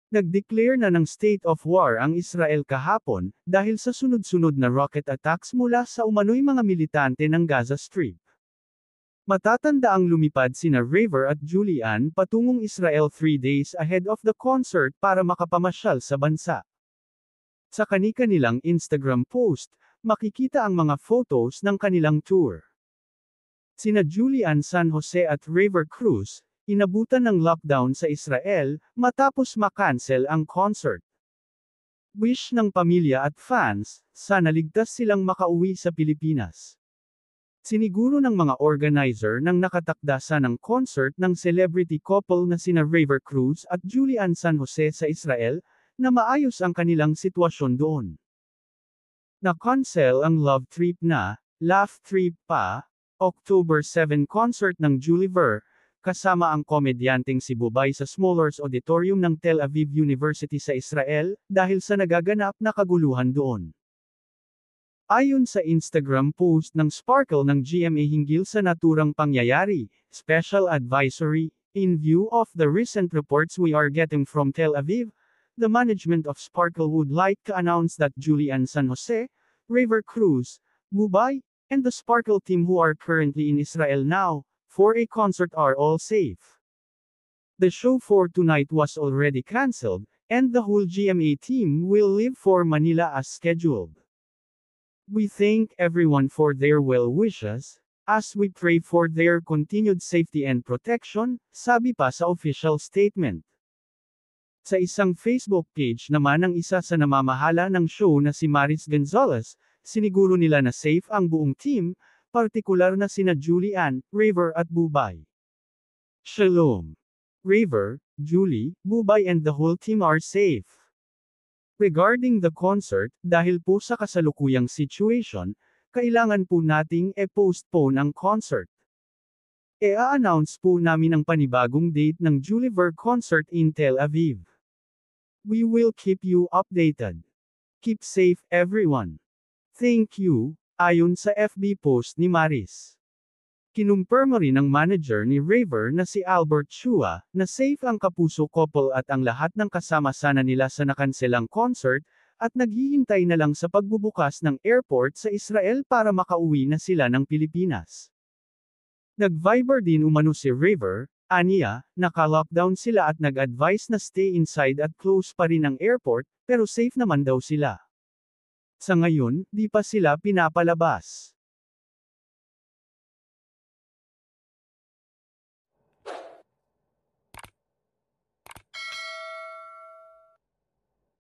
Nag-declare na ng state of war ang Israel kahapon, dahil sa sunod-sunod na rocket attacks mula sa umano'y mga militante ng Gaza Strip. Matatanda ang lumipad sina Raver at Julian patungong Israel 3 days ahead of the concert para makapamasyal sa bansa. Sa kani-kanilang Instagram post, makikita ang mga photos ng kanilang tour. Sina Julian San Jose at Raver Cruz, inabutan ng lockdown sa Israel, matapos makancel ang concert. Wish ng pamilya at fans, sana ligtas silang makauwi sa Pilipinas. Siniguro ng mga organizer ng nakatakda ng concert ng celebrity couple na sina Raver Cruz at Julian San Jose sa Israel, na maayos ang kanilang sitwasyon doon. Na-cancel ang Love Trip na, Laugh Trip pa, October 7 concert ng Juliver, kasama ang komedyanteng si Bubay sa Smollers Auditorium ng Tel Aviv University sa Israel, dahil sa nagaganap na kaguluhan doon. Ayon sa Instagram post ng Sparkle ng GMA hinggil sa naturang pangyayari, Special Advisory, in view of the recent reports we are getting from Tel Aviv, the management of Sparkle would like to announce that Julian San Jose, Raver Cruz, Bubay, and the Sparkle team who are currently in Israel now, for a concert are all safe. The show for tonight was already cancelled, and the whole GMA team will leave for Manila as scheduled. We thank everyone for their well wishes, as we pray for their continued safety and protection, sabi pa sa official statement. Sa isang Facebook page naman ng isa sa namamahala ng show na si Maris Gonzalez, siniguro nila na safe ang buong team, partikular na sina Julian, Raver at Bubay. Shalom. Raver, Julie, Bubay and the whole team are safe. Regarding the concert, dahil po sa kasalukuyang situation, kailangan po nating postpone ang concert. A-announce po namin ang panibagong date ng Juliver concert in Tel Aviv. We will keep you updated. Keep safe everyone. Thank you, ayon sa FB post ni Maris. Kinumpirma rin ng manager ni Raver na si Albert Chua, na safe ang Kapuso couple at ang lahat ng kasama-sana nila sa nakanselang concert, at naghihintay na lang sa pagbubukas ng airport sa Israel para makauwi na sila ng Pilipinas. Nag-Viber din umano si Raver, aniya, naka-lockdown sila at nag-advise na stay inside at close pa rin ang airport, pero safe naman daw sila. Sa ngayon, di pa sila pinapalabas.